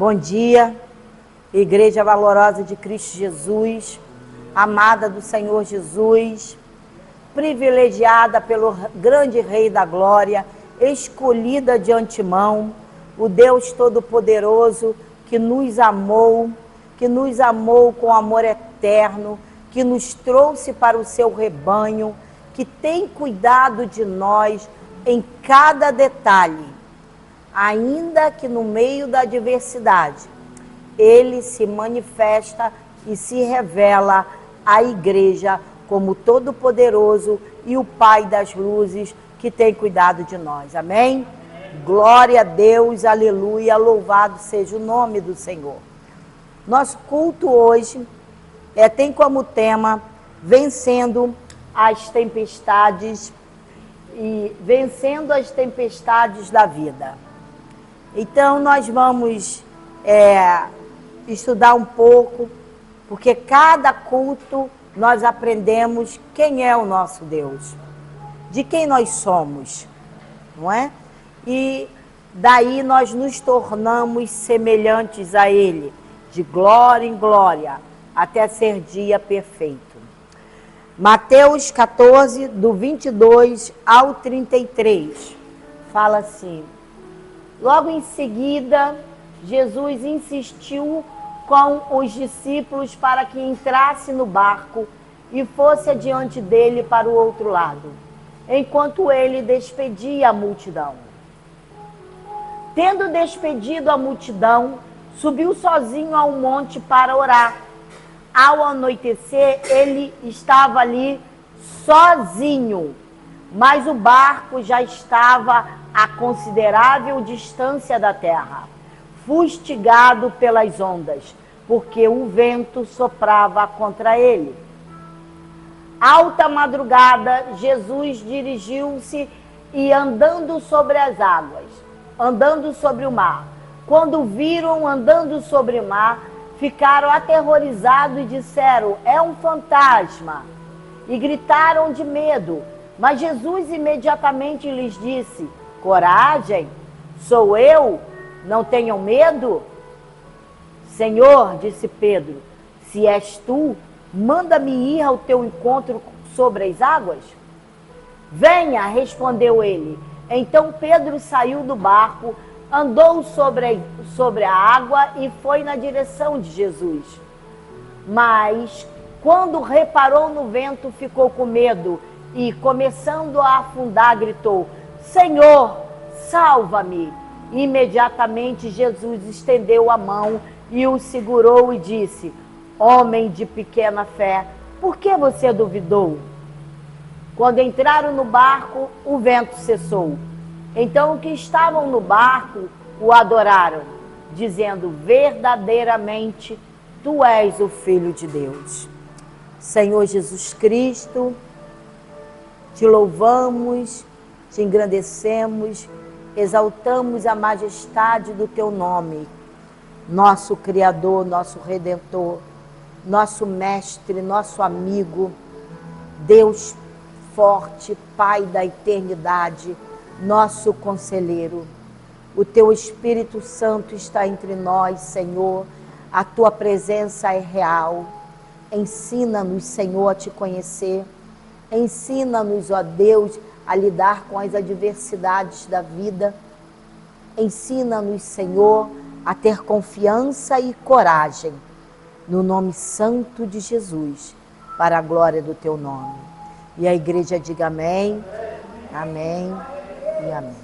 Bom dia, Igreja Valorosa de Cristo Jesus, amada do Senhor Jesus, privilegiada pelo grande Rei da Glória, escolhida de antemão, o Deus Todo-Poderoso que nos amou com amor eterno, que nos trouxe para o seu rebanho, que tem cuidado de nós em cada detalhe. Ainda que no meio da adversidade, Ele se manifesta e se revela à igreja como Todo-Poderoso e o Pai das luzes que tem cuidado de nós. Amém? Glória a Deus, aleluia, louvado seja o nome do Senhor. Nosso culto hoje tem como tema vencendo as tempestades da vida. Então, nós vamos estudar um pouco, porque cada culto nós aprendemos quem é o nosso Deus, de quem nós somos, não é? E daí nós nos tornamos semelhantes a Ele, de glória em glória, até ser dia perfeito. Mateus 14, do 22 ao 33, fala assim: logo em seguida, Jesus insistiu com os discípulos para que entrasse no barco e fosse adiante dele para o outro lado, enquanto ele despedia a multidão. Tendo despedido a multidão, subiu sozinho ao monte para orar. Ao anoitecer, ele estava ali sozinho, mas o barco já estava a considerável distância da terra, fustigado pelas ondas, porque o vento soprava contra ele. Alta madrugada, Jesus dirigiu-se e andando sobre as águas, andando sobre o mar. Quando viram andando sobre o mar, ficaram aterrorizados e disseram: é um fantasma, e gritaram de medo. Mas Jesus imediatamente lhes disse: coragem, sou eu, não tenham medo. Senhor, disse Pedro, se és tu, manda-me ir ao teu encontro sobre as águas. Venha, respondeu ele. Então Pedro saiu do barco, andou sobre a água e foi na direção de Jesus. Mas, quando reparou no vento, ficou com medo e, começando a afundar, gritou: Senhor, salva-me! Imediatamente Jesus estendeu a mão e o segurou e disse: homem de pequena fé, por que você duvidou? Quando entraram no barco, o vento cessou. Então os que estavam no barco o adoraram, dizendo: verdadeiramente, tu és o Filho de Deus. Senhor Jesus Cristo, te louvamos, te engrandecemos, exaltamos a majestade do teu nome, nosso Criador, nosso Redentor, nosso Mestre, nosso amigo, Deus forte, Pai da eternidade, nosso Conselheiro. O teu Espírito Santo está entre nós, Senhor, a tua presença é real. Ensina-nos, Senhor, a te conhecer. Ensina-nos, ó Deus, a lidar com as adversidades da vida. Ensina-nos, Senhor, a ter confiança e coragem, no nome santo de Jesus, para a glória do teu nome. E a igreja diga amém, amém e amém.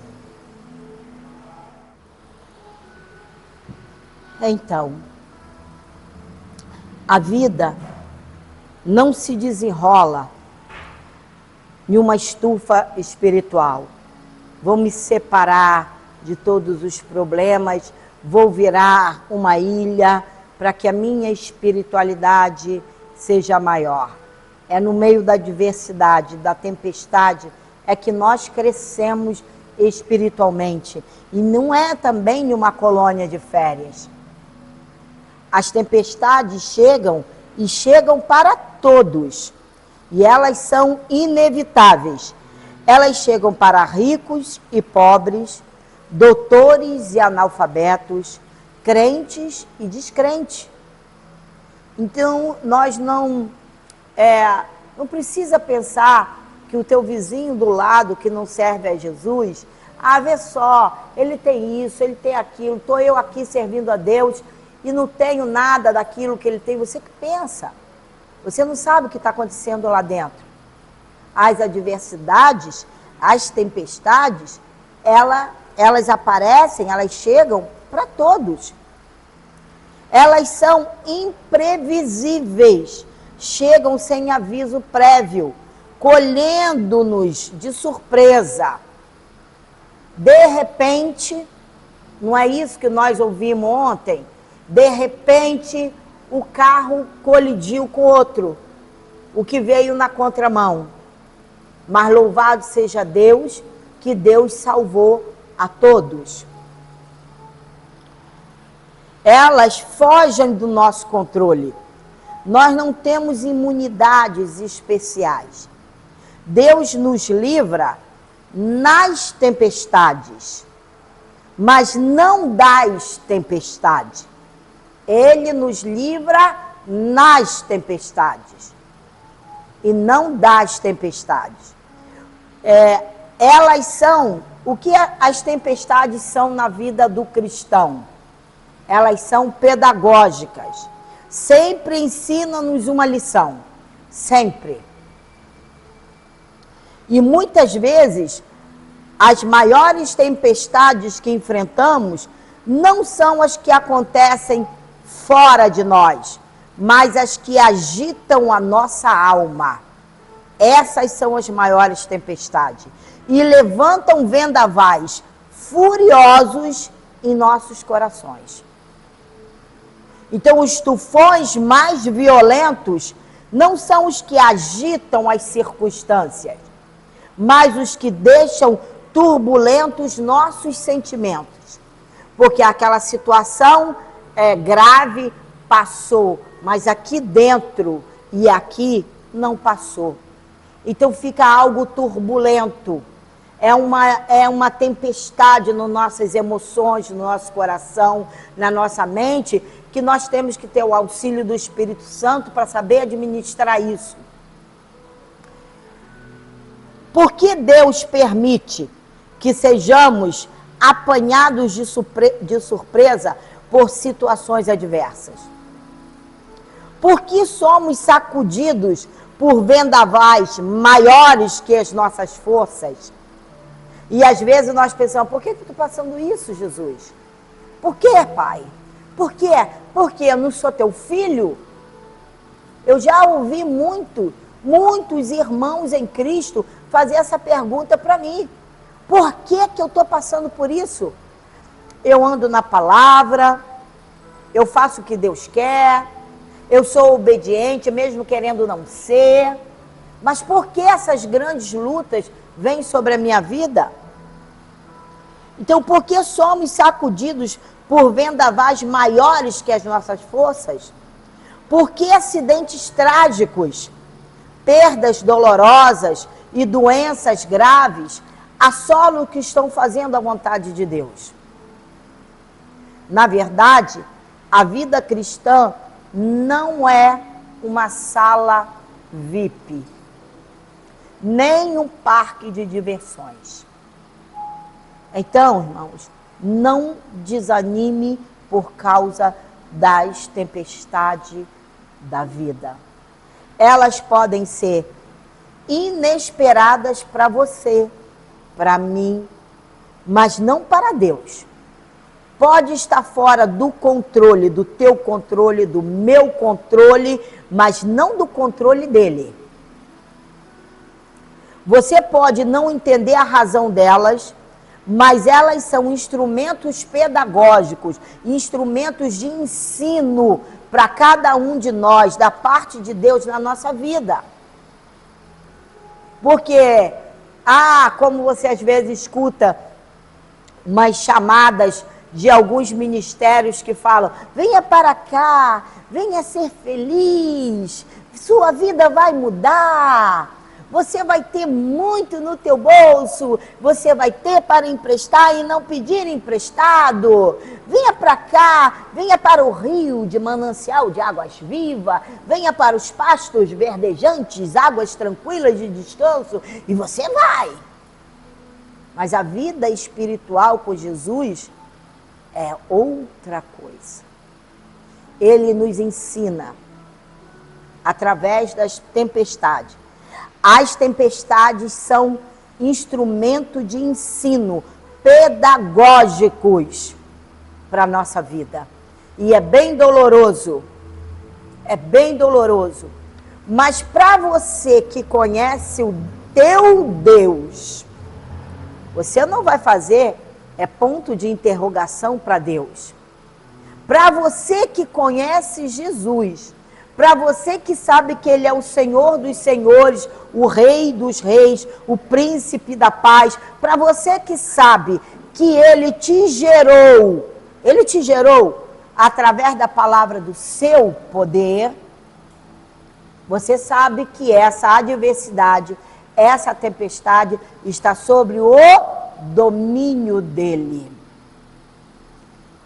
Então, a vida não se desenrola em uma estufa espiritual. Vou me separar de todos os problemas, vou virar uma ilha para que a minha espiritualidade seja maior. É no meio da adversidade, da tempestade, é que nós crescemos espiritualmente. E não é também uma colônia de férias. As tempestades chegam e chegam para todos. E elas são inevitáveis. Elas chegam para ricos e pobres, doutores e analfabetos, crentes e descrentes. Então, nós não precisa pensar que o teu vizinho do lado que não serve a Jesus, vê só, ele tem isso, ele tem aquilo, estou eu aqui servindo a Deus e não tenho nada daquilo que ele tem. Você que pensa, você não sabe o que está acontecendo lá dentro. As adversidades, as tempestades, elas aparecem, elas chegam para todos. Elas são imprevisíveis, chegam sem aviso prévio, colhendo-nos de surpresa. De repente, não é isso que nós ouvimos ontem? De repente, o carro colidiu com outro, o que veio na contramão. Mas louvado seja Deus, que Deus salvou a todos. Elas fogem do nosso controle. Nós não temos imunidades especiais. Deus nos livra nas tempestades, mas não das tempestades. Ele nos livra nas tempestades e não das tempestades. Elas são, o que as tempestades são na vida do cristão? Elas são pedagógicas. Sempre ensinam-nos uma lição. Sempre. E muitas vezes, as maiores tempestades que enfrentamos não são as que acontecem fora de nós, mas as que agitam a nossa alma. Essas são as maiores tempestades. E levantam vendavais furiosos em nossos corações. Então, os tufões mais violentos não são os que agitam as circunstâncias, mas os que deixam turbulentos nossos sentimentos. Porque aquela situação grave passou, mas aqui dentro e aqui não passou. Então fica algo turbulento. É uma tempestade nas nossas emoções, no nosso coração, na nossa mente, que nós temos que ter o auxílio do Espírito Santo para saber administrar isso. Por que Deus permite que sejamos apanhados de surpresa por situações adversas? Por que somos sacudidos por vendavais maiores que as nossas forças? E às vezes nós pensamos, por que eu estou passando isso, Jesus? Por que, Pai? Por quê? Porque eu não sou teu filho? Eu já ouvi muitos irmãos em Cristo fazer essa pergunta para mim. Por que eu estou passando por isso? Eu ando na palavra, eu faço o que Deus quer, eu sou obediente, mesmo querendo não ser. Mas por que essas grandes lutas vêm sobre a minha vida? Então, por que somos sacudidos por vendavais maiores que as nossas forças? Por que acidentes trágicos, perdas dolorosas e doenças graves assolam que estão fazendo a vontade de Deus? Na verdade, a vida cristã não é uma sala VIP, nem um parque de diversões. Então, irmãos, não desanime por causa das tempestades da vida. Elas podem ser inesperadas para você, para mim, mas não para Deus. Pode estar fora do controle, do teu controle, do meu controle, mas não do controle dele. Você pode não entender a razão delas, mas elas são instrumentos pedagógicos, instrumentos de ensino para cada um de nós, da parte de Deus na nossa vida. Porque, como você às vezes escuta umas chamadas de alguns ministérios que falam, venha para cá, venha ser feliz, sua vida vai mudar, você vai ter muito no teu bolso, você vai ter para emprestar e não pedir emprestado. Venha para cá, venha para o rio de manancial de águas vivas, venha para os pastos verdejantes, águas tranquilas de descanso, e você vai. Mas a vida espiritual com Jesus é outra coisa. Ele nos ensina através das tempestades. As tempestades são instrumento de ensino pedagógicos para a nossa vida. E é bem doloroso. É bem doloroso. Mas para você que conhece o teu Deus, você não vai fazer ponto de interrogação para Deus. Para você que conhece Jesus, para você que sabe que Ele é o Senhor dos senhores, o Rei dos reis, o Príncipe da paz, para você que sabe que Ele te gerou através da palavra do seu poder, você sabe que essa adversidade, essa tempestade está sobre o domínio dele.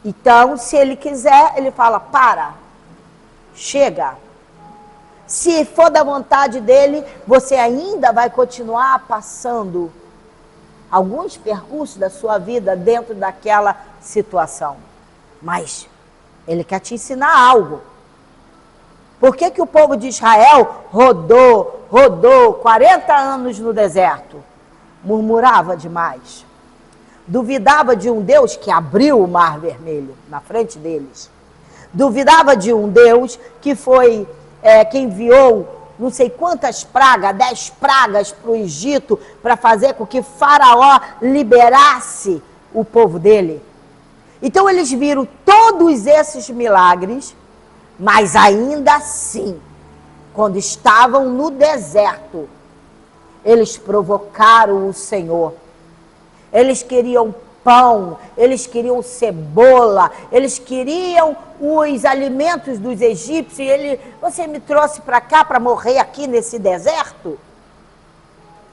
Então, se ele quiser, ele fala, para, chega. Se for da vontade dele, você ainda vai continuar passando alguns percursos da sua vida dentro daquela situação. Mas ele quer te ensinar algo. Por que o povo de Israel rodou 40 anos no deserto? Murmurava demais. Duvidava de um Deus que abriu o mar vermelho na frente deles. Duvidava de um Deus que foi que enviou não sei quantas pragas, 10 pragas para o Egito, para fazer com que Faraó liberasse o povo dele. Então eles viram todos esses milagres, mas ainda assim, quando estavam no deserto, eles provocaram o Senhor. Eles queriam pão, eles queriam cebola, eles queriam os alimentos dos egípcios. Você me trouxe para cá para morrer aqui nesse deserto?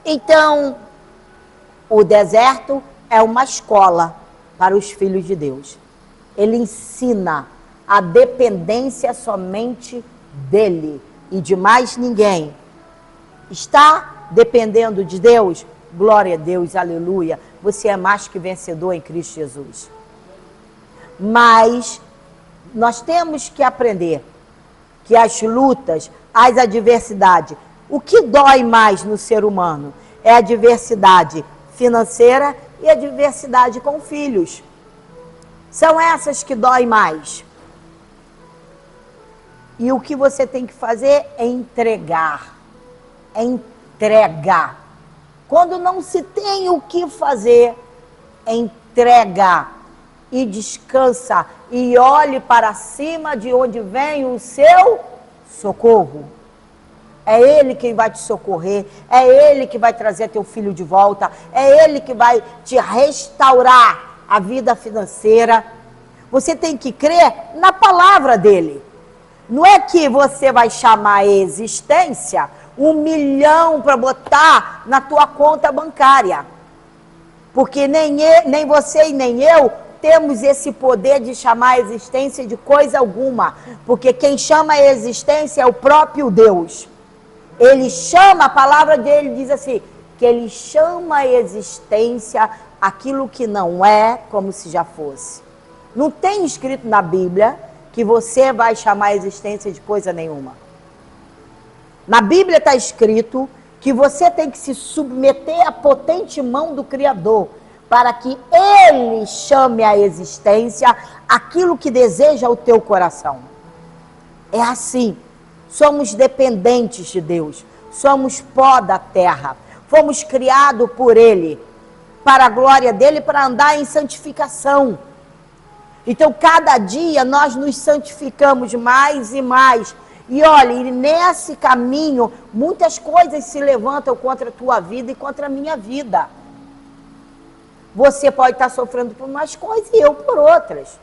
Então, o deserto é uma escola para os filhos de Deus. Ele ensina a dependência somente dele e de mais ninguém. Está dependendo de Deus? Glória a Deus, aleluia. Você é mais que vencedor em Cristo Jesus. Mas nós temos que aprender que as lutas, as adversidades, o que dói mais no ser humano é a adversidade financeira e a adversidade com filhos. São essas que doem mais. E o que você tem que fazer é entregar. É entregar. Quando não se tem o que fazer, entrega e descansa e olhe para cima de onde vem o seu socorro. É Ele quem vai te socorrer, é Ele que vai trazer teu filho de volta, é Ele que vai te restaurar a vida financeira. Você tem que crer na palavra dele. Não é que você vai chamar a existência 1 milhão para botar na tua conta bancária. Porque nem você e nem eu temos esse poder de chamar a existência de coisa alguma. Porque quem chama a existência é o próprio Deus. Ele chama, a palavra dele diz assim, que ele chama a existência aquilo que não é como se já fosse. Não tem escrito na Bíblia que você vai chamar a existência de coisa nenhuma. Na Bíblia está escrito que você tem que se submeter à potente mão do Criador, para que Ele chame à existência aquilo que deseja o teu coração. É assim, somos dependentes de Deus, somos pó da terra, fomos criados por Ele, para a glória dEle, para andar em santificação. Então, cada dia nós nos santificamos mais e mais. E olha, nesse caminho, muitas coisas se levantam contra a tua vida e contra a minha vida. Você pode estar sofrendo por umas coisas e eu por outras.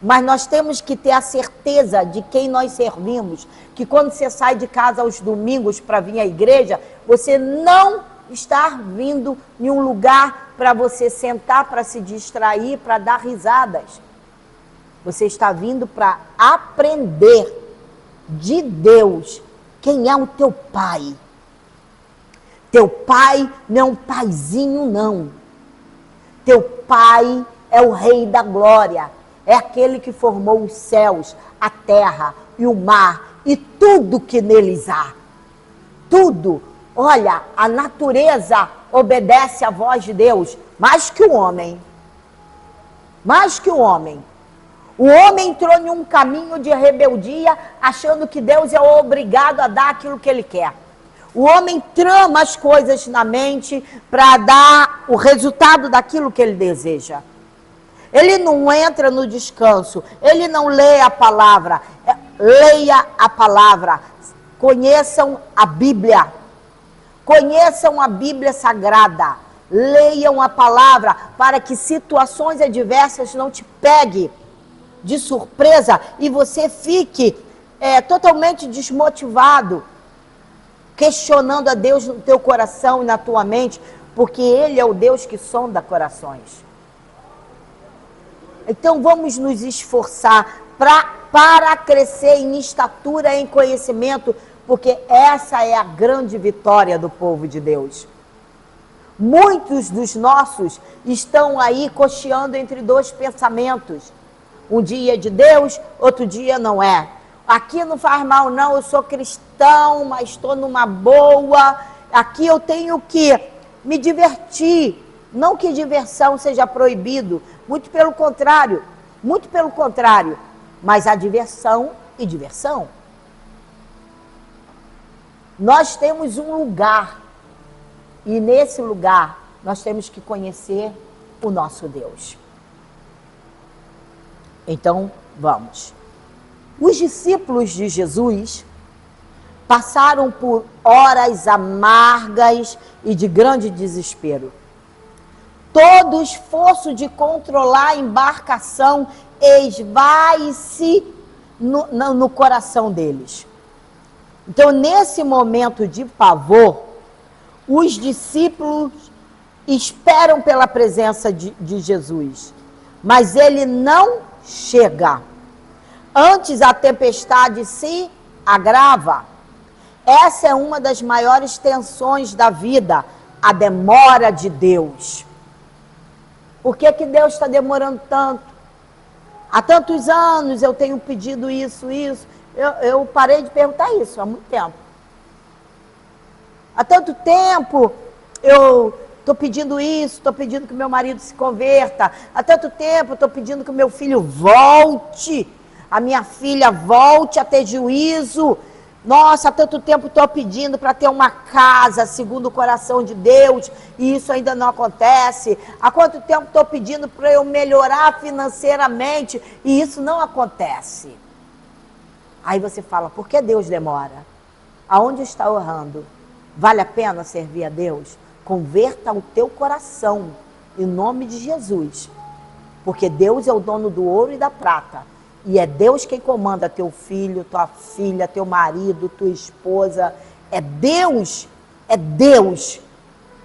Mas nós temos que ter a certeza de quem nós servimos, que quando você sai de casa aos domingos para vir à igreja, você não está vindo em um lugar para você sentar, para se distrair, para dar risadas. Você está vindo para aprender de Deus quem é o teu pai. Teu pai não é um paizinho, não. Teu pai é o Rei da Glória. É aquele que formou os céus, a terra e o mar e tudo que neles há. Tudo. Olha, a natureza obedece à voz de Deus mais que o homem. Mais que o homem. O homem entrou em um caminho de rebeldia, achando que Deus é obrigado a dar aquilo que ele quer. O homem trama as coisas na mente para dar o resultado daquilo que ele deseja. Ele não entra no descanso, ele não lê a palavra. Leia a palavra, conheçam a Bíblia. Conheçam a Bíblia Sagrada. Leiam a palavra para que situações adversas não te peguem de surpresa e você fique totalmente desmotivado, questionando a Deus no teu coração e na tua mente, porque Ele é o Deus que sonda corações. Então vamos nos esforçar para crescer em estatura, em conhecimento, porque essa é a grande vitória do povo de Deus. Muitos dos nossos estão aí cocheando entre dois pensamentos. Um dia é de Deus, outro dia não é. Aqui não faz mal não, eu sou cristão, mas estou numa boa. Aqui eu tenho que me divertir. Não que diversão seja proibido, muito pelo contrário. Mas há diversão e diversão. Nós temos um lugar, e nesse lugar nós temos que conhecer o nosso Deus. Então, vamos. Os discípulos de Jesus passaram por horas amargas e de grande desespero. Todo esforço de controlar a embarcação esvai-se no coração deles. Então, nesse momento de pavor, os discípulos esperam pela presença de Jesus, mas ele não chega. Antes a tempestade se agrava. Essa é uma das maiores tensões da vida, a demora de Deus. Por que Deus está demorando tanto? Há tantos anos eu tenho pedido isso. Eu parei de perguntar isso há muito tempo. Há tanto tempo eu estou pedindo isso, estou pedindo que meu marido se converta. Há tanto tempo eu estou pedindo que o meu filho volte, a minha filha volte a ter juízo. Nossa, há tanto tempo estou pedindo para ter uma casa segundo o coração de Deus e isso ainda não acontece. Há quanto tempo estou pedindo para eu melhorar financeiramente e isso não acontece. Aí você fala, por que Deus demora? Aonde está errando? Vale a pena servir a Deus? Converta o teu coração em nome de Jesus. Porque Deus é o dono do ouro e da prata. E é Deus quem comanda teu filho, tua filha, teu marido, tua esposa. É Deus.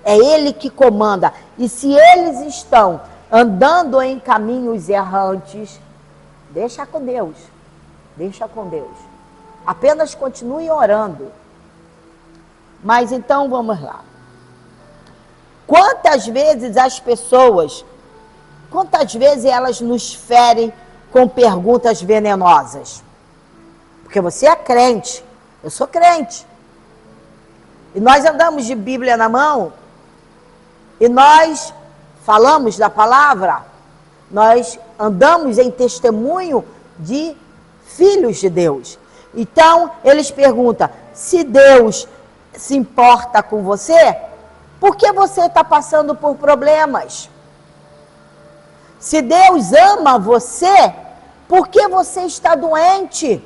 É Ele que comanda. E se eles estão andando em caminhos errantes, deixa com Deus. Deixa com Deus. Apenas continue orando. Mas então vamos lá. Quantas vezes elas nos ferem com perguntas venenosas? Porque você é crente, eu sou crente. E nós andamos de Bíblia na mão, e nós falamos da palavra, nós andamos em testemunho de filhos de Deus. Então, eles perguntam, se Deus se importa com você, por que você está passando por problemas? Se Deus ama você, por que você está doente?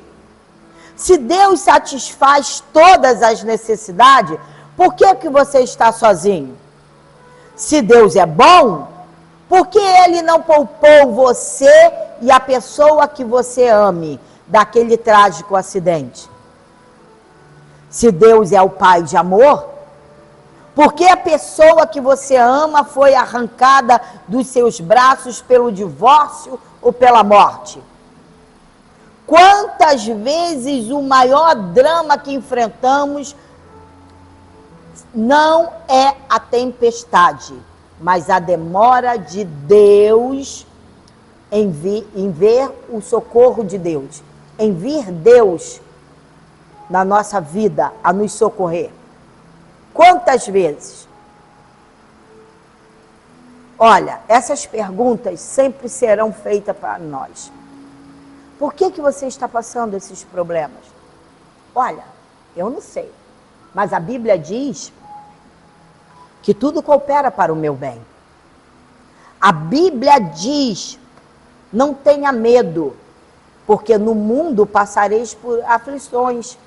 Se Deus satisfaz todas as necessidades, por que você está sozinho? Se Deus é bom, por que Ele não poupou você e a pessoa que você ame daquele trágico acidente? Se Deus é o Pai de amor, por que a pessoa que você ama foi arrancada dos seus braços pelo divórcio ou pela morte? Quantas vezes o maior drama que enfrentamos não é a tempestade, mas a demora de Deus em ver o socorro de Deus, em vir Deus na nossa vida a nos socorrer. Quantas vezes? Olha, essas perguntas sempre serão feitas para nós. Por que você está passando esses problemas? Olha, eu não sei, mas a Bíblia diz que tudo coopera para o meu bem. A Bíblia diz, não tenha medo, porque no mundo passareis por aflições.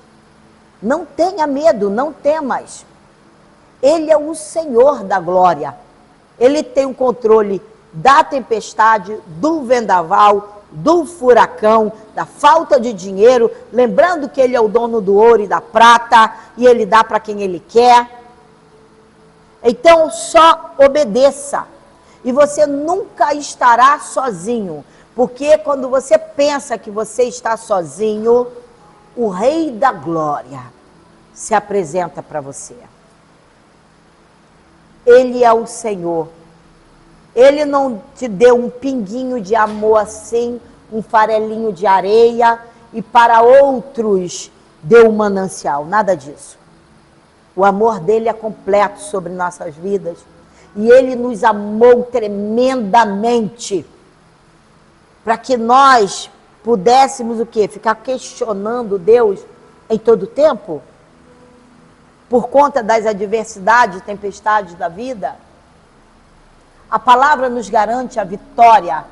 Não tenha medo, não temas. Ele é o Senhor da glória. Ele tem o controle da tempestade, do vendaval, do furacão, da falta de dinheiro, lembrando que ele é o dono do ouro e da prata, e ele dá para quem ele quer. Então só obedeça, e você nunca estará sozinho, porque quando você pensa que você está sozinho, o Rei da Glória se apresenta para você. Ele é o Senhor. Ele não te deu um pinguinho de amor assim, um farelinho de areia, e para outros deu um manancial, nada disso. O amor dele é completo sobre nossas vidas, e ele nos amou tremendamente, para que nós pudéssemos o quê? Ficar questionando Deus em todo tempo? Por conta das adversidades, tempestades da vida? A palavra nos garante a vitória,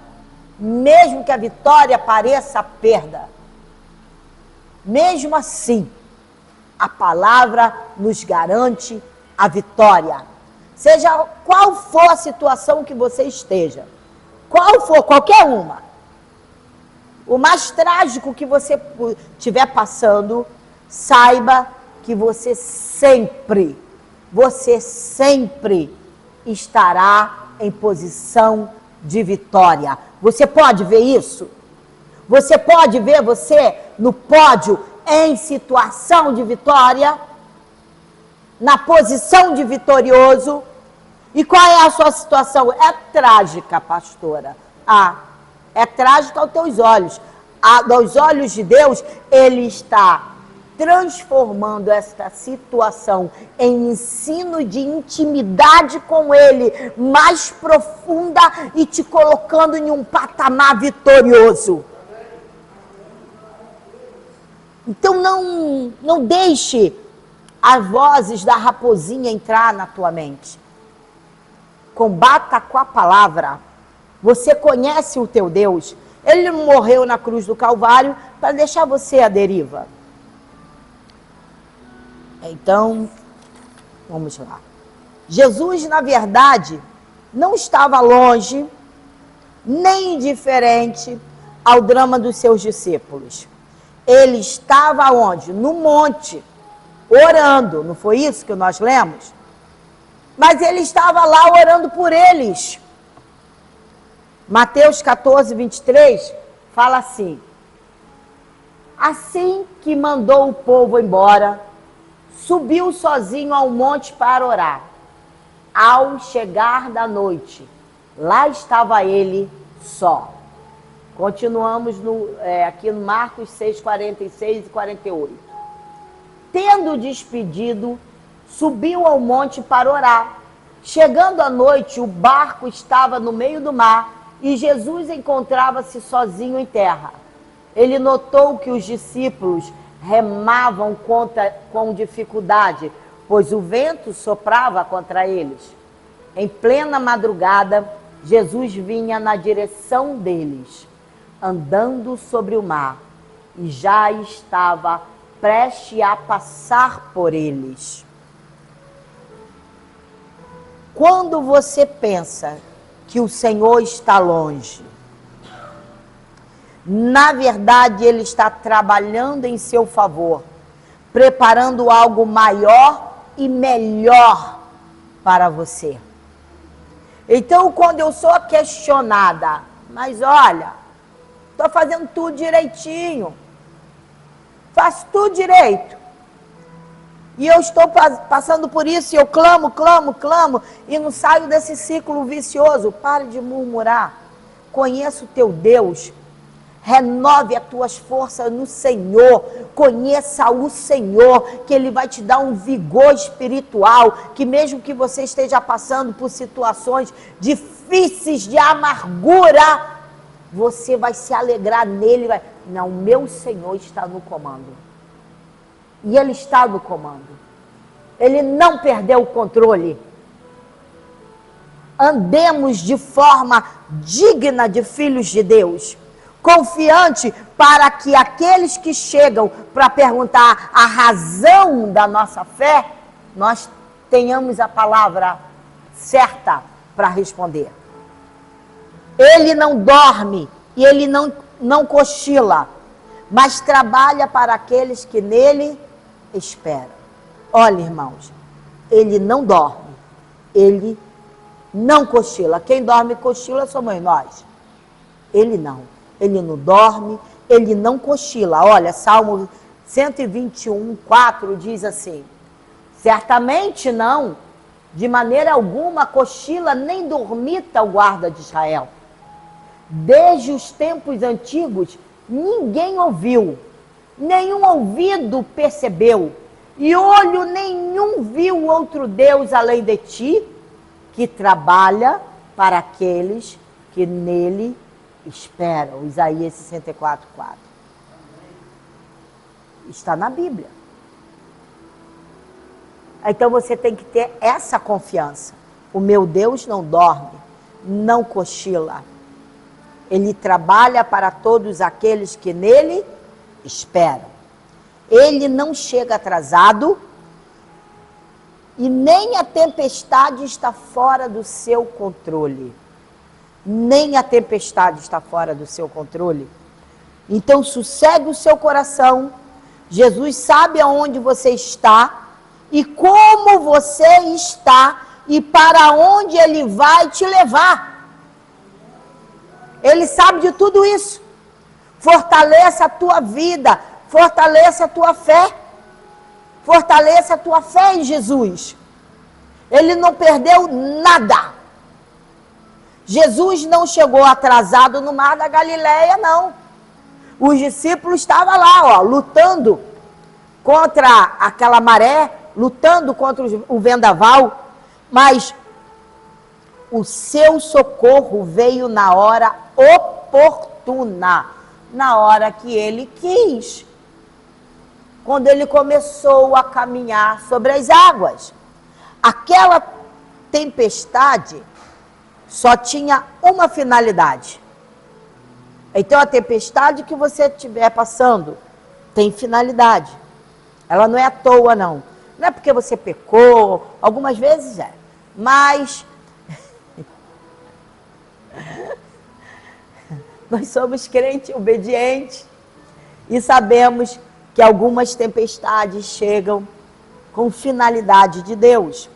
mesmo que a vitória pareça perda. Mesmo assim, a palavra nos garante a vitória. Seja qual for a situação que você esteja, qual for, qualquer uma, o mais trágico que você estiver passando, saiba que você sempre estará em posição de vitória. Você pode ver isso? Você pode ver você no pódio em situação de vitória? Na posição de vitorioso? E qual é a sua situação? É trágica, pastora. É trágica aos teus olhos. Aos olhos de Deus, Ele está transformando esta situação em ensino de intimidade com Ele, mais profunda, e te colocando em um patamar vitorioso. Então não deixe as vozes da raposinha entrar na tua mente. Combata com a palavra. Você conhece o teu Deus. Ele morreu na cruz do Calvário para deixar você à deriva. Então, vamos lá. Jesus, na verdade, não estava longe, nem indiferente ao drama dos seus discípulos. Ele estava onde? No monte, orando. Não foi isso que nós lemos? Mas ele estava lá orando por eles. Mateus 14, 23, fala assim: assim que mandou o povo embora, subiu sozinho ao monte para orar. Ao chegar da noite, lá estava ele só. Continuamos aqui no Marcos 6, 46 e 48. Tendo despedido, subiu ao monte para orar. Chegando à noite, o barco estava no meio do mar e Jesus encontrava-se sozinho em terra. Ele notou que os discípulos remavam com dificuldade, pois o vento soprava contra eles. Em plena madrugada, Jesus vinha na direção deles, andando sobre o mar, e já estava prestes a passar por eles. Quando você pensa que o Senhor está longe, Na verdade, Ele está trabalhando em seu favor, preparando algo maior e melhor para você. Então, quando eu sou questionada, mas olha, estou fazendo tudo direitinho, faço tudo direito, e eu estou passando por isso, e eu clamo, e não saio desse ciclo vicioso. Pare de murmurar, conheça o teu Deus, renove as tuas forças no Senhor, conheça o Senhor, que Ele vai te dar um vigor espiritual, que mesmo que você esteja passando por situações difíceis de amargura, você vai se alegrar nele, não, meu Senhor está no comando, e Ele está no comando, Ele não perdeu o controle. Andemos de forma digna de filhos de Deus, confiante, para que aqueles que chegam para perguntar a razão da nossa fé, nós tenhamos a palavra certa para responder. Ele não dorme e ele não cochila, mas trabalha para aqueles que nele esperam. Olha, irmãos, ele não dorme, ele não cochila. Quem dorme e cochila somos nós. Ele não. Ele não dorme, ele não cochila. Olha, Salmo 121, 4 diz assim: certamente não, de maneira alguma cochila nem dormita o guarda de Israel. Desde os tempos antigos, ninguém ouviu, nenhum ouvido percebeu, e olho nenhum viu outro Deus além de ti, que trabalha para aqueles que nele esperam. Isaías 64, 4. Está na Bíblia. Então você tem que ter essa confiança. O meu Deus não dorme, não cochila. Ele trabalha para todos aqueles que nele esperam. Ele não chega atrasado e nem a tempestade está fora do seu controle. Nem a tempestade está fora do seu controle. Então sossegue o seu coração. Jesus sabe aonde você está e como você está e para onde Ele vai te levar. Ele sabe de tudo isso. Fortaleça a tua vida, fortaleça a tua fé. Fortaleça a tua fé em Jesus. Ele não perdeu nada. Jesus não chegou atrasado no mar da Galileia, não. Os discípulos estavam lá, ó, lutando contra aquela maré, lutando contra o vendaval, mas o seu socorro veio na hora oportuna, na hora que ele quis, quando ele começou a caminhar sobre as águas. Aquela tempestade só tinha uma finalidade. Então a tempestade que você estiver passando tem finalidade. Ela não é à toa, não. Não é porque você pecou, algumas vezes é. Mas nós somos crentes obedientes e sabemos que algumas tempestades chegam com finalidade de Deus.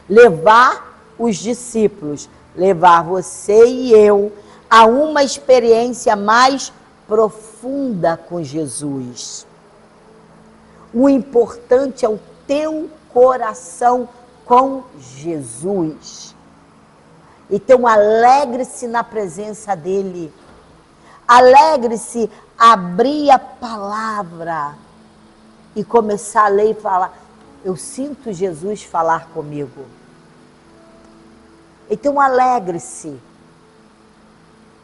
Levar os discípulos, levar você e eu a uma experiência mais profunda com Jesus. O importante é o teu coração com Jesus. Então alegre-se na presença dele. Alegre-se, abrir a palavra e começar a ler e falar: eu sinto Jesus falar comigo. Então alegre-se.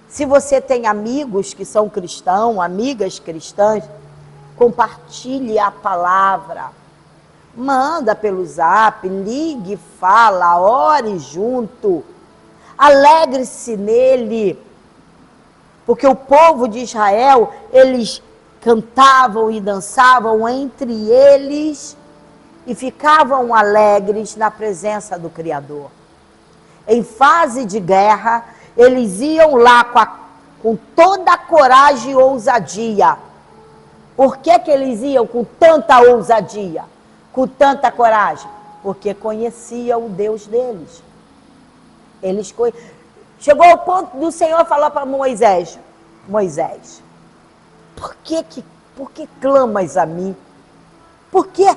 Se você tem amigos que são cristãos, amigas cristãs, compartilhe a palavra. Manda pelo zap, ligue, fala, ore junto. Alegre-se nele. Porque o povo de Israel, eles cantavam e dançavam entre eles e ficavam alegres na presença do Criador. Em fase de guerra, eles iam lá com toda a coragem e ousadia. Por que que eles iam com tanta ousadia, com tanta coragem? Porque conheciam o Deus deles. Chegou ao ponto do Senhor falar para Moisés: Moisés, por que clamas a mim? Por quê?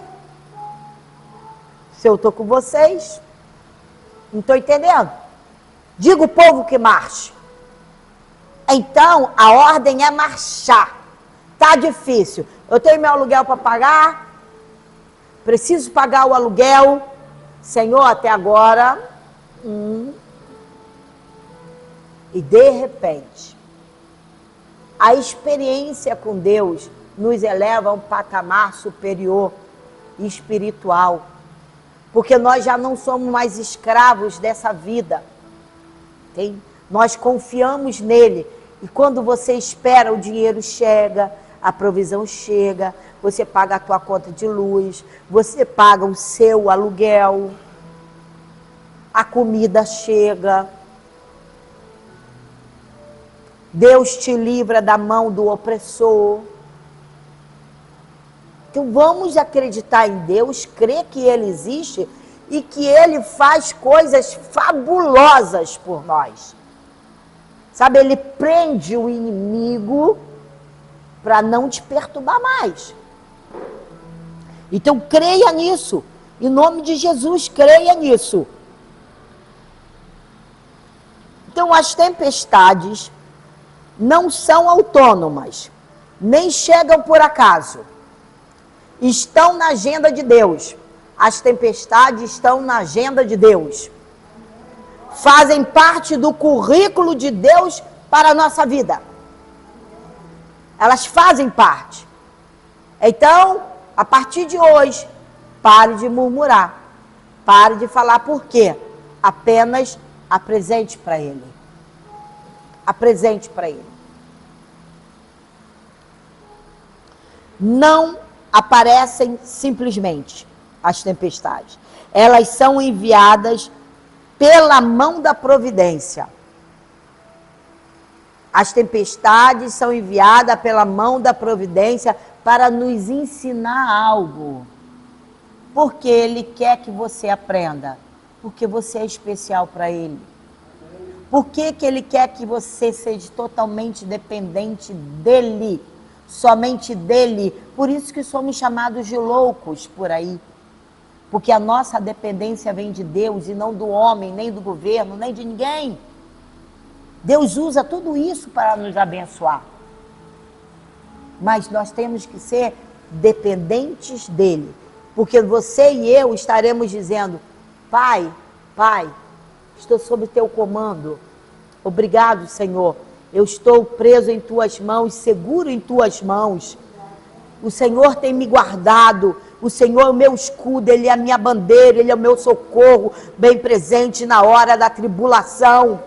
Se eu estou com vocês, não estou entendendo. Diga o povo que marche. Então, a ordem é marchar. Tá difícil. Eu tenho meu aluguel para pagar. Preciso pagar o aluguel. Senhor, até agora. E de repente, a experiência com Deus nos eleva a um patamar superior espiritual. Porque nós já não somos mais escravos dessa vida. Nós confiamos nele. E quando você espera, o dinheiro chega, a provisão chega, você paga a tua conta de luz, você paga o seu aluguel, a comida chega. Deus te livra da mão do opressor. Então vamos acreditar em Deus, crer que Ele existe e que Ele faz coisas fabulosas por nós. Sabe, Ele prende o inimigo para não te perturbar mais. Então creia nisso. Em nome de Jesus, creia nisso. Então as tempestades não são autônomas, nem chegam por acaso. Estão na agenda de Deus. As tempestades estão na agenda de Deus. Fazem parte do currículo de Deus para a nossa vida. Elas fazem parte. Então, a partir de hoje, pare de murmurar. Pare de falar por quê. Apenas apresente para Ele. Apresente para Ele. Não aparecem simplesmente as tempestades. Elas são enviadas pela mão da providência. As tempestades são enviadas pela mão da providência para nos ensinar algo. Porque Ele quer que você aprenda. Porque você é especial para Ele. Por que que Ele quer que você seja totalmente dependente dEle? Somente dEle. Por isso que somos chamados de loucos por aí. Porque a nossa dependência vem de Deus e não do homem, nem do governo, nem de ninguém. Deus usa tudo isso para nos abençoar. Mas nós temos que ser dependentes dEle. Porque você e eu estaremos dizendo: Pai, Pai, estou sob teu comando. Obrigado, Senhor. Eu estou preso em tuas mãos, seguro em tuas mãos. O Senhor tem me guardado. O Senhor é o meu escudo, Ele é a minha bandeira, Ele é o meu socorro, bem presente na hora da tribulação.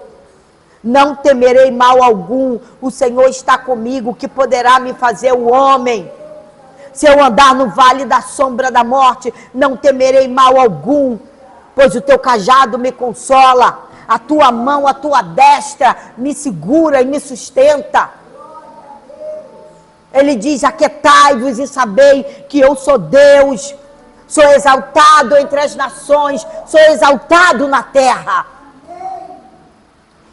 Não temerei mal algum, o Senhor está comigo, que poderá me fazer o homem? Se eu andar no vale da sombra da morte, não temerei mal algum, pois o teu cajado me consola, a tua mão, a tua destra me segura e me sustenta. Ele diz: aquietai-vos e sabei que eu sou Deus, sou exaltado entre as nações, sou exaltado na terra.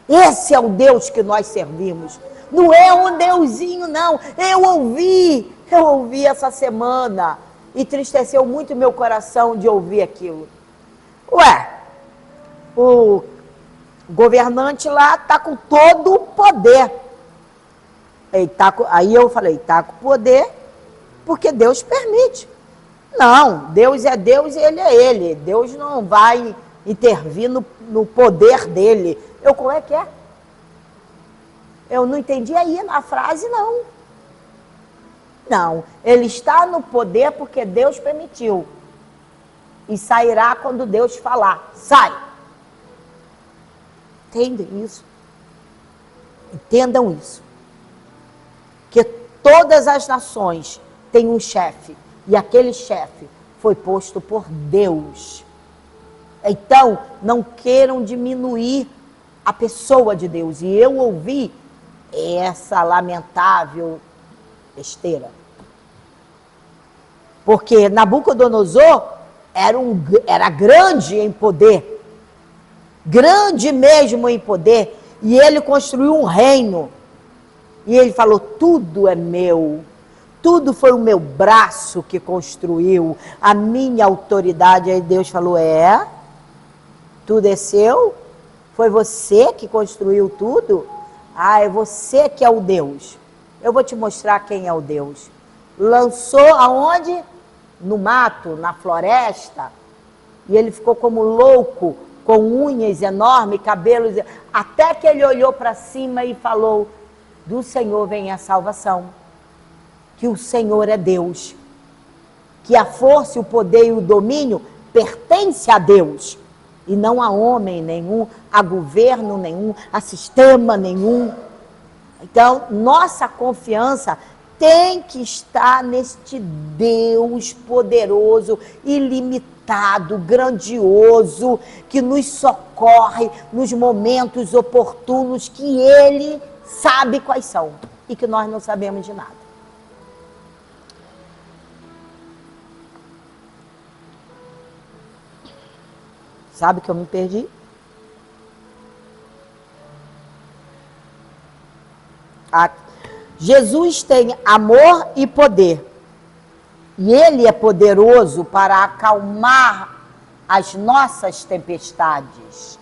Esse é o Deus que nós servimos. Não é um deusinho, não. Eu ouvi essa semana, entristeceu muito meu coração de ouvir aquilo. O governante lá está com todo o poder. Aí eu falei: está com poder porque Deus permite. Não, Deus é Deus e Ele é Ele. Deus não vai intervir no poder dele. Como é que é? Eu não entendi aí na frase, não. Não, Ele está no poder porque Deus permitiu. E sairá quando Deus falar. Sai! Entendem isso? Entendam isso. Que todas as nações têm um chefe. E aquele chefe foi posto por Deus. Então, não queiram diminuir a pessoa de Deus. E eu ouvi essa lamentável besteira. Porque Nabucodonosor era grande em poder, grande mesmo em poder, e ele construiu um reino. E ele falou: tudo é meu, tudo foi o meu braço que construiu, a minha autoridade. Aí Deus falou: tudo é seu? Foi você que construiu tudo? É você que é o Deus. Eu vou te mostrar quem é o Deus. Lançou aonde? No mato, na floresta. E ele ficou como louco, com unhas enormes, cabelos, até que ele olhou para cima e falou: do Senhor vem a salvação, que o Senhor é Deus, que a força, o poder e o domínio pertence a Deus, e não a homem nenhum, a governo nenhum, a sistema nenhum. Então, nossa confiança tem que estar neste Deus poderoso, ilimitado, grandioso, que nos socorre nos momentos oportunos que Ele sabe quais são e que nós não sabemos de nada. Sabe que eu me perdi? Jesus tem amor e poder. E Ele é poderoso para acalmar as nossas tempestades.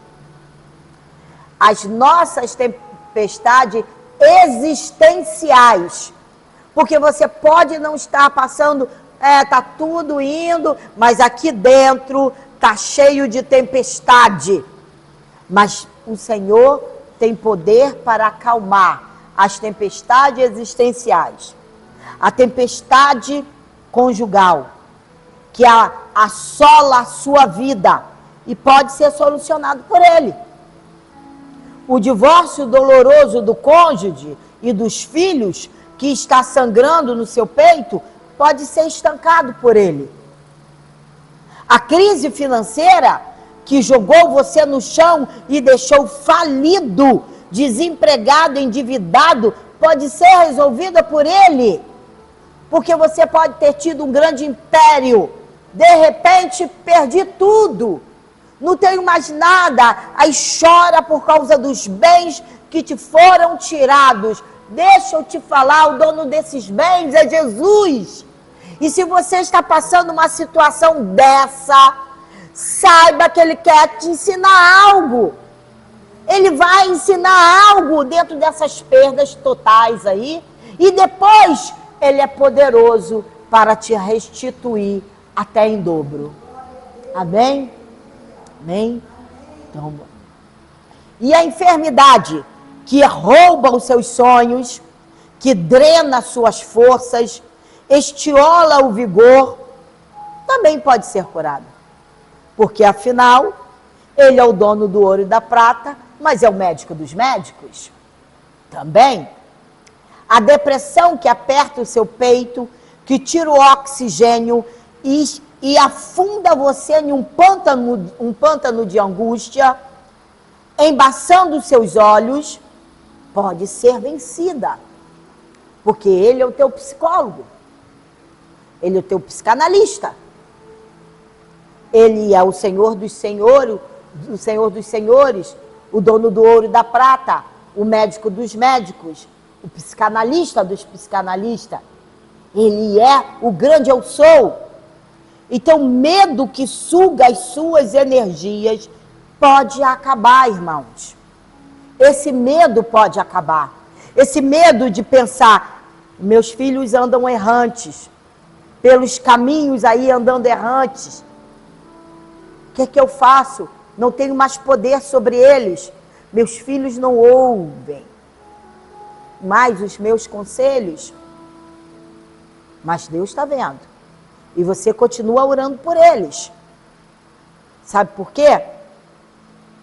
As nossas tempestades existenciais. Porque você pode não estar passando, tá tudo indo, mas aqui dentro tá cheio de tempestade. Mas o Senhor tem poder para acalmar as tempestades existenciais. A tempestade conjugal, que assola a sua vida e pode ser solucionado por Ele. O divórcio doloroso do cônjuge e dos filhos, que está sangrando no seu peito, pode ser estancado por Ele. A crise financeira, que jogou você no chão e deixou falido, desempregado, endividado, pode ser resolvida por Ele. Porque você pode ter tido um grande império, de repente perdi tudo, não tenho mais nada, aí chora por causa dos bens que te foram tirados. Deixa eu te falar, o dono desses bens é Jesus. E se você está passando uma situação dessa, saiba que Ele quer te ensinar algo. Ele vai ensinar algo dentro dessas perdas totais aí, e depois Ele é poderoso para te restituir até em dobro. Amém? Amém? Então, e a enfermidade que rouba os seus sonhos, que drena suas forças, estiola o vigor, também pode ser curada. Porque afinal, Ele é o dono do ouro e da prata, mas é o médico dos médicos. Também. A depressão que aperta o seu peito, que tira o oxigênio e afunda você em um pântano de angústia, embaçando os seus olhos, pode ser vencida. Porque Ele é o teu psicólogo. Ele é o teu psicanalista. Ele é o Senhor dos senhores, o dono do ouro e da prata, o médico dos médicos, o psicanalista dos psicanalistas. Ele é o grande eu sou. Então, medo que suga as suas energias pode acabar, irmãos. Esse medo pode acabar. Esse medo de pensar, meus filhos andam errantes, pelos caminhos aí andando errantes. O que é que eu faço? Não tenho mais poder sobre eles. Meus filhos não ouvem mais os meus conselhos. Mas Deus está vendo. E você continua orando por eles. Sabe por quê?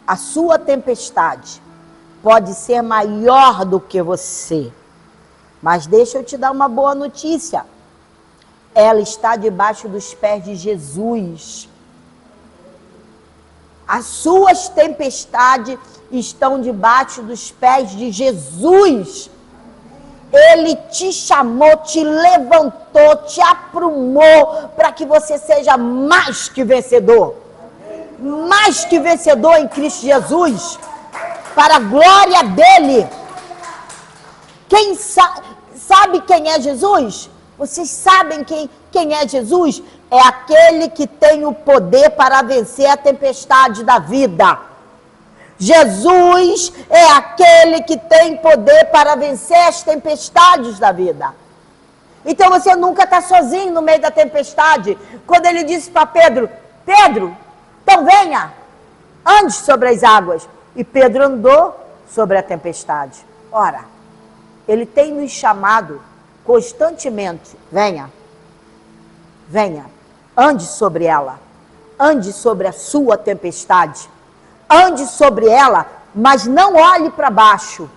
A sua tempestade pode ser maior do que você. Mas deixa eu te dar uma boa notícia. Ela está debaixo dos pés de Jesus. As suas tempestades estão debaixo dos pés de Jesus. Ele te chamou, te levantou, te aprumou para que você seja mais que vencedor. Mais que vencedor em Cristo Jesus, para a glória dele. Quem sabe quem é Jesus? Vocês sabem quem é Jesus? É aquele que tem o poder para vencer a tempestade da vida. Jesus é aquele que tem poder para vencer as tempestades da vida. Então você nunca está sozinho no meio da tempestade. Quando ele disse para Pedro, Pedro, então venha, ande sobre as águas. E Pedro andou sobre a tempestade. Ora, ele tem nos chamado constantemente, venha, ande sobre ela, ande sobre a sua tempestade. Ande sobre ela, mas não olhe para baixo.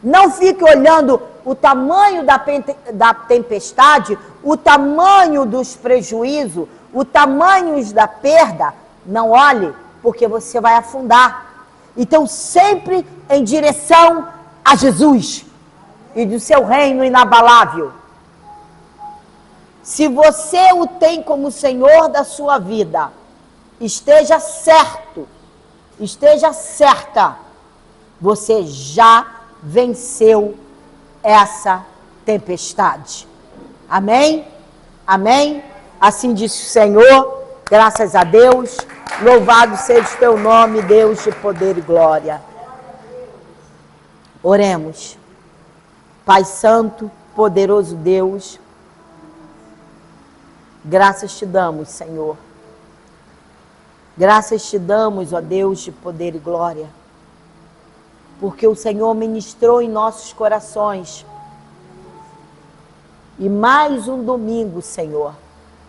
Não fique olhando o tamanho da tempestade, o tamanho dos prejuízos, o tamanho da perda. Não olhe, porque você vai afundar. Então, sempre em direção a Jesus e do seu reino inabalável. Se você o tem como Senhor da sua vida, esteja certo, esteja certa, você já venceu essa tempestade. Amém? Amém? Assim disse o Senhor, graças a Deus, louvado seja o teu nome, Deus de poder e glória. Oremos. Pai Santo, poderoso Deus, graças te damos, Senhor. Graças te damos, ó Deus de poder e glória, porque o Senhor ministrou em nossos corações. E mais um domingo, Senhor,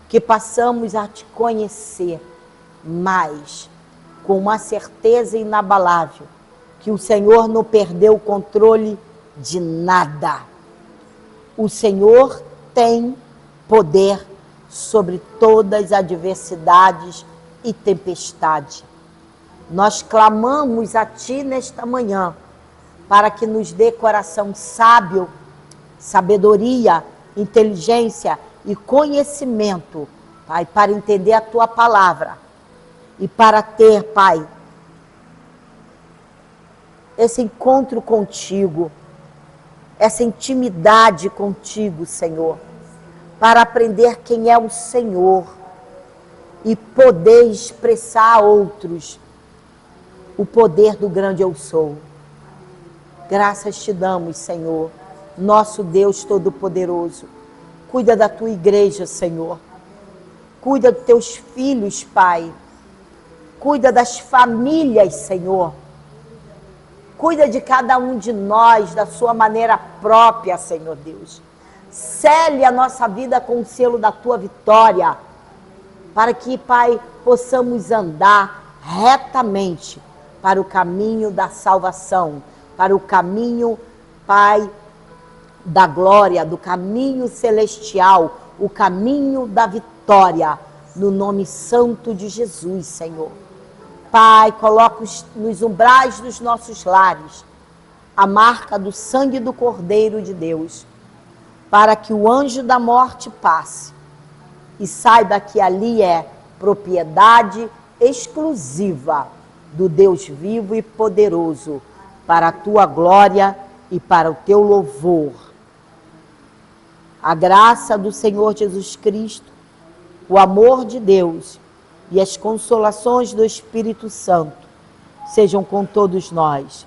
que passamos a te conhecer mais, com uma certeza inabalável, que o Senhor não perdeu o controle de nada. O Senhor tem poder sobre todas as adversidades e tempestade. Nós clamamos a Ti nesta manhã, para que nos dê coração sábio, sabedoria, inteligência e conhecimento, Pai, para entender a Tua palavra e para ter, Pai, esse encontro contigo, essa intimidade contigo, Senhor, para aprender quem é o Senhor e poder expressar a outros o poder do grande eu sou. Graças te damos, Senhor, nosso Deus Todo-Poderoso. Cuida da tua igreja, Senhor. Cuida dos teus filhos, Pai. Cuida das famílias, Senhor. Cuida de cada um de nós da sua maneira própria, Senhor Deus. Sele a nossa vida com o selo da tua vitória, para que, Pai, possamos andar retamente para o caminho da salvação, para o caminho, Pai, da glória, do caminho celestial, o caminho da vitória, no nome santo de Jesus, Senhor. Pai, coloca nos umbrais dos nossos lares a marca do sangue do Cordeiro de Deus, para que o anjo da morte passe e saiba que ali é propriedade exclusiva do Deus vivo e poderoso, para a tua glória e para o teu louvor. A graça do Senhor Jesus Cristo, o amor de Deus e as consolações do Espírito Santo sejam com todos nós.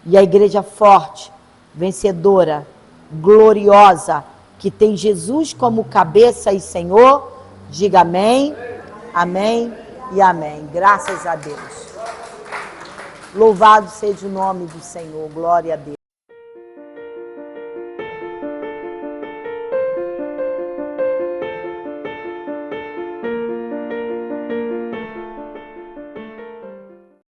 E a igreja forte, vencedora, gloriosa, que tem Jesus como cabeça e Senhor, diga amém, amém e amém. Graças a Deus. Louvado seja o nome do Senhor, glória a Deus.